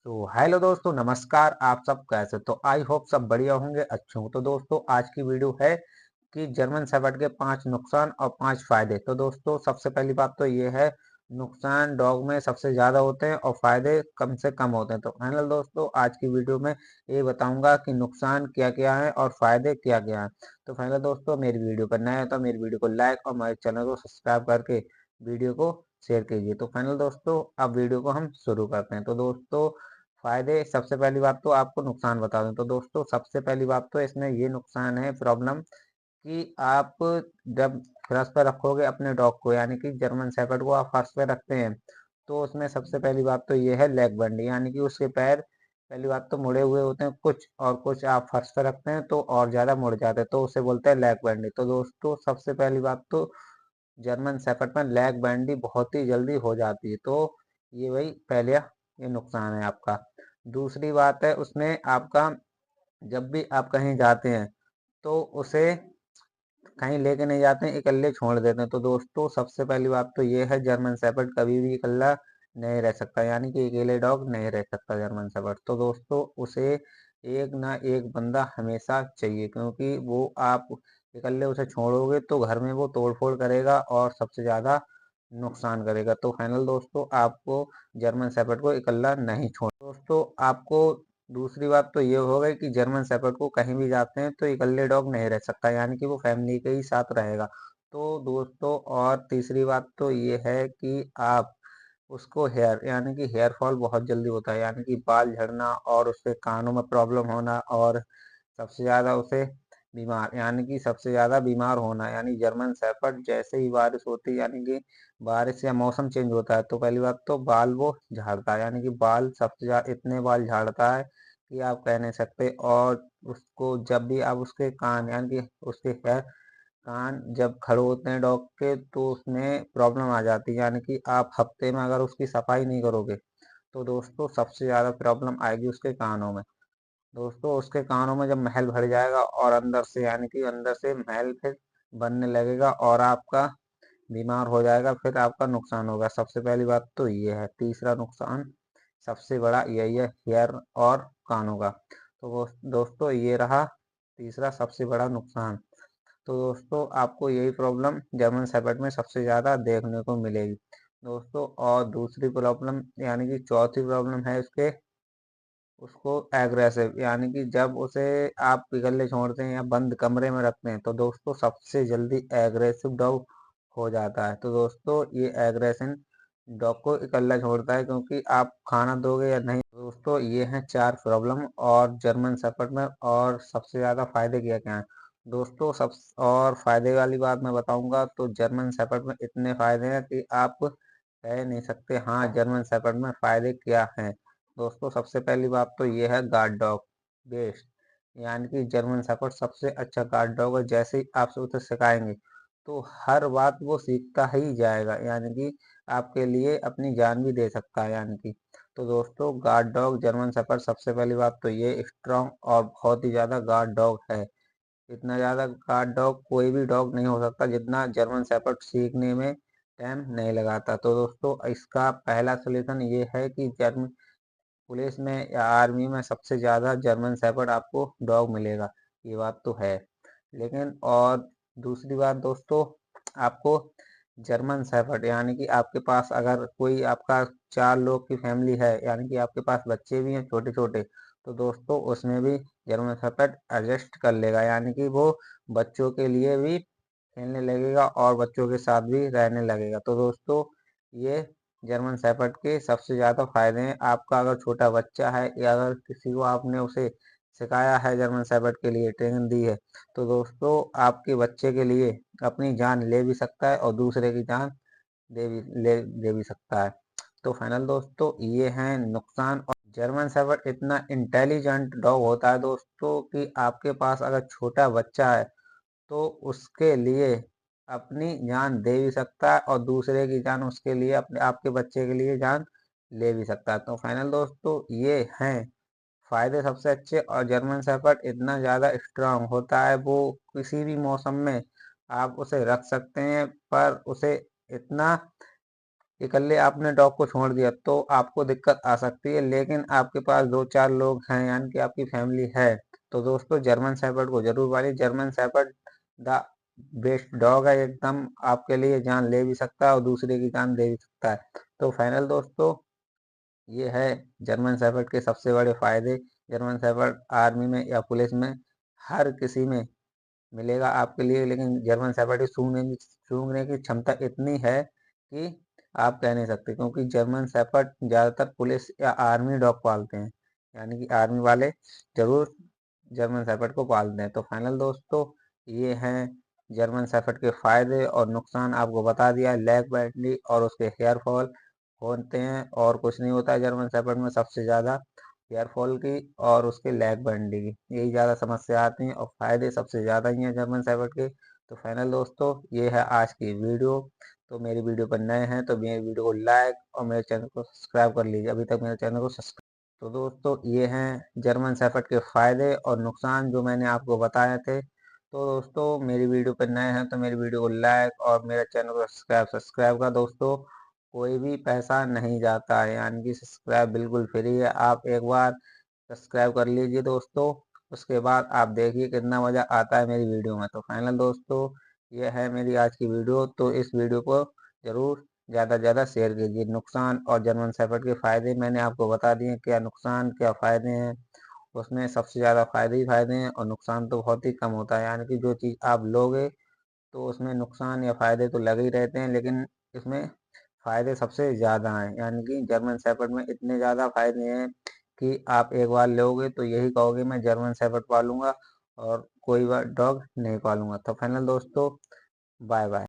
तो हेलो दोस्तों, नमस्कार। आप सब कैसे? तो आई होप सब बढ़िया होंगे, अच्छे हों। तो दोस्तों, आज की वीडियो है कि जर्मन शेफर्ड के 5 नुकसान और 5 फायदे। तो दोस्तों, सबसे पहली बात तो ये है, नुकसान डॉग में सबसे ज़्यादा होते हैं और फायदे कम से कम होते हैं। तो फाइनल दोस्तों, आज की वीडियो में ये बताऊंगा कि नुकसान क्या-क्या है और फायदे क्या-क्या हैं। तो फाइनल दोस्तों, मेरी वीडियो पर नए हैं तो मेरी वीडियो को लाइक और मेरे चैनल को सब्सक्राइब करके वीडियो को शेयर कीजिए। तो फाइनल दोस्तों, अब वीडियो को हम शुरू करते हैं। तो दोस्तों, फायदे, सबसे पहली बात तो आपको नुकसान बता दूं। तो दोस्तों, सबसे पहली बात तो इसमें ये नुकसान है, प्रॉब्लम, कि आप जब फर्श पर रखोगे अपने डॉग को, यानी कि जर्मन शेफर्ड को आप फर्श पे रखते हैं, तो उसमें सबसे पहली बात तो ये है लेग बेंड, यानी कि उसके पैर पहली बात तो मुड़े हुए होते हैं कुछ, और कुछ आप फर्श पर रखते हैं तो और ज्यादा मुड़ जाते हैं, तो उसे बोलते हैं लेग बेंडी। तो दोस्तों, सबसे पहली बात तो जर्मन शेफर्ड में लेग बैंडी बहुत ही जल्दी हो जाती है। तो ये वही पहले ये नुकसान है आपका। दूसरी बात है उसमें आपका, जब भी आप कहीं जाते हैं तो उसे कहीं लेके नहीं जाते हैं, इकल्ले छोड़ देते हैं। तो दोस्तों, सबसे पहली बात तो ये है, जर्मन शेफर्ड कभी भी इकल्ला नहीं रह सकता, यानी कि अकेले डॉग नहीं रह सकता जर्मन शेफर्ड। तो दोस्तों, उसे एक ना एक बंदा हमेशा चाहिए, क्योंकि वो आप इकल्ले उसे छोड़ोगे तो घर में वो तोड़ फोड़ करेगा और सबसे ज्यादा नुकसान करेगा। तो फाइनल दोस्तों, आपको जर्मन शेफर्ड को इकल्ला नहीं छोड़। दोस्तों, आपको दूसरी बात तो ये हो गई कि जर्मन शेफर्ड को कहीं भी जाते हैं तो इकल्ले डॉग नहीं रह सकता, यानी कि वो फैमिली के ही साथ रहेगा। तो दोस्तों, और तीसरी बात तो ये है कि आप उसको हेयर, यानी कि हेयर फॉल बहुत जल्दी होता है, यानी कि बाल झड़ना और उसके कानों में प्रॉब्लम होना, और सबसे ज़्यादा उसे बीमार, यानी कि सबसे ज़्यादा बीमार होना, यानी जर्मन शेफर्ड जैसे ही बारिश होती है, यानी कि बारिश या मौसम चेंज होता है, तो पहली बात तो बाल वो झाड़ता है, यानी कि बाल सबसे ज़्यादा इतने बाल झाड़ता है कि आप कह नहीं सकते। और उसको जब भी आप उसके कान, यानी कि उसके हेयर, कान जब खड़े होते हैं डॉग के, तो उसमें प्रॉब्लम आ जाती है, यानी कि आप हफ्ते में अगर उसकी सफाई नहीं करोगे तो दोस्तों सबसे ज़्यादा प्रॉब्लम आएगी उसके कानों में। दोस्तों, उसके कानों में जब महल भर जाएगा और अंदर से, यानी कि अंदर से महल फिर बनने लगेगा और आपका बीमार हो जाएगा, फिर आपका नुकसान होगा। सबसे पहली बात तो ये है। तीसरा नुकसान सबसे बड़ा यही है, हेयर और कानों का। तो दोस्तों, ये रहा तीसरा सबसे बड़ा नुकसान। तो दोस्तों, आपको यही प्रॉब्लम जर्मन शेफर्ड में सबसे ज़्यादा देखने को मिलेगी दोस्तों। और दूसरी प्रॉब्लम, यानी कि चौथी प्रॉब्लम है उसके, उसको एग्रेसिव, यानी कि जब उसे आप पिघलने छोड़ते हैं या बंद कमरे में रखते हैं तो दोस्तों सबसे जल्दी एग्रेसिव डॉग हो जाता है। तो दोस्तों, ये एग्रेशन डॉग को इकल्ला छोड़ता है, क्योंकि आप खाना दोगे या नहीं। दोस्तों, ये हैं 4 प्रॉब्लम और जर्मन शेफर्ड में। और सबसे ज़्यादा फायदे क्या क्या हैं दोस्तों? सब और फायदे वाली बात मैं बताऊंगा तो जर्मन शेफर्ड में इतने फायदे हैं कि आप कह नहीं सकते। हाँ, जर्मन शेफर्ड में फायदे क्या हैं दोस्तों? सबसे पहली बात तो ये है गार्ड डॉग बेस्ट, यानी कि जर्मन शेफर्ड सबसे अच्छा गार्ड डॉग है। जैसे ही आप उसे सिखाएंगे तो हर बात वो सीखता ही जाएगा, यानी कि आपके लिए अपनी जान भी दे सकता है, यानी कि। तो दोस्तों, गार्ड डॉग जर्मन शेफर्ड, सबसे पहली बात तो ये स्ट्रांग और बहुत ही ज्यादा गार्ड डॉग है। इतना ज्यादा गार्ड डॉग कोई भी डॉग नहीं हो सकता जितना जर्मन शेफर्ड सीखने में टाइम नहीं लगाता। तो दोस्तों, इसका पहला सोल्यूशन ये है कि जर्मन पुलिस में या आर्मी में सबसे ज़्यादा जर्मन शेफर्ड आपको डॉग मिलेगा, ये बात तो है। लेकिन और दूसरी बात दोस्तों, आपको जर्मन शेफर्ड, यानी कि आपके पास अगर कोई आपका 4 लोग की फैमिली है, यानी कि आपके पास बच्चे भी हैं छोटे छोटे, तो दोस्तों उसमें भी जर्मन शेफर्ड एडजस्ट कर लेगा, यानी कि वो बच्चों के लिए भी खेलने लगेगा और बच्चों के साथ भी रहने लगेगा। तो दोस्तों, ये जर्मन शेफर्ड के सबसे ज़्यादा फायदे हैं। आपका अगर छोटा बच्चा है या अगर किसी को आपने उसे सिखाया है, जर्मन शेफर्ड के लिए ट्रेनिंग दी है, तो दोस्तों आपके बच्चे के लिए अपनी जान ले भी सकता है और दूसरे की जान दे भी सकता है। तो फाइनल दोस्तों, ये हैं नुकसान। और जर्मन शेफर्ड इतना इंटेलिजेंट डॉग होता है दोस्तों कि आपके पास अगर छोटा बच्चा है तो उसके लिए अपनी जान दे भी सकता है और दूसरे की जान उसके लिए, अपने आपके बच्चे के लिए जान ले भी सकता है। तो फाइनल दोस्तों, ये हैं फायदे सबसे अच्छे। और जर्मन शेफर्ड इतना ज़्यादा स्ट्रांग होता है, वो किसी भी मौसम में आप उसे रख सकते हैं, पर उसे इतना इकल्ले आपने डॉग को छोड़ दिया तो आपको दिक्कत आ सकती है, लेकिन आपके पास 2-4 लोग हैं यानी कि आपकी फैमिली है, तो दोस्तों जर्मन शेफर्ड को ज़रूर पालिए। German shepherd the best dog है, एकदम आपके लिए जान ले भी सकता है और दूसरे की जान दे भी सकता है। तो फाइनल दोस्तों ये है जर्मन शेफर्ड के सबसे बड़े फ़ायदे। जर्मन शेफर्ड आर्मी में या पुलिस में हर किसी में मिलेगा आपके लिए, लेकिन जर्मन शेफर्ड की सूंघने की क्षमता इतनी है कि आप कह नहीं सकते, क्योंकि जर्मन शेफर्ड ज़्यादातर पुलिस या आर्मी डॉग पालते हैं, यानी कि आर्मी वाले ज़रूर जर्मन शेफर्ड को पालते हैं। तो फाइनल दोस्तों ये हैं जर्मन शेफर्ड के फ़ायदे और नुकसान आपको बता दिया। लेग बैंडी और उसके हेयर फॉल होते हैं, और कुछ नहीं होता है जर्मन शेफर्ड में, सबसे ज़्यादा हेयर फॉल की और उसके लेग बैंडी की यही ज़्यादा समस्या आती हैं, और फायदे सबसे ज़्यादा ही हैं जर्मन शेफर्ड के। तो फाइनल दोस्तों ये है आज की वीडियो। तो मेरी वीडियो पर नए हैं तो मेरी वीडियो को लाइक और मेरे चैनल को सब्सक्राइब कर लीजिए, अभी तक मेरे चैनल को सब्सक्राइब। तो दोस्तों ये हैं जर्मन शेफर्ड के फायदे और नुकसान जो मैंने आपको बताए थे। तो दोस्तों मेरी वीडियो पर नए हैं तो मेरी वीडियो को लाइक और मेरे चैनल को सब्सक्राइब का दोस्तों कोई भी पैसा नहीं जाता है, यानी कि सब्सक्राइब बिल्कुल फ्री है। आप एक बार सब्सक्राइब कर लीजिए दोस्तों, उसके बाद आप देखिए कितना मज़ा आता है मेरी वीडियो में। तो फाइनल दोस्तों ये है मेरी आज की वीडियो, तो इस वीडियो को ज़रूर ज़्यादा से ज़्यादा शेयर कीजिए। नुकसान और जर्मन शेफर्ड के फ़ायदे मैंने आपको बता दिए, क्या नुकसान क्या फ़ायदे हैं। उसमें सबसे ज़्यादा फ़ायदे ही फ़ायदे हैं और नुकसान तो बहुत ही कम होता है, यानी कि जो चीज़ आप लोगे तो उसमें नुकसान या फ़ायदे तो लगे ही रहते हैं, लेकिन इसमें फ़ायदे सबसे ज़्यादा हैं। यानी कि जर्मन शेफर्ड में इतने ज़्यादा फ़ायदे हैं कि आप एक बार लोगे तो यही कहोगे मैं जर्मन शेफर्ड पालूंगा और कोई डॉग नहीं पालूंगा। तो फाइनल दोस्तों बाय बाय।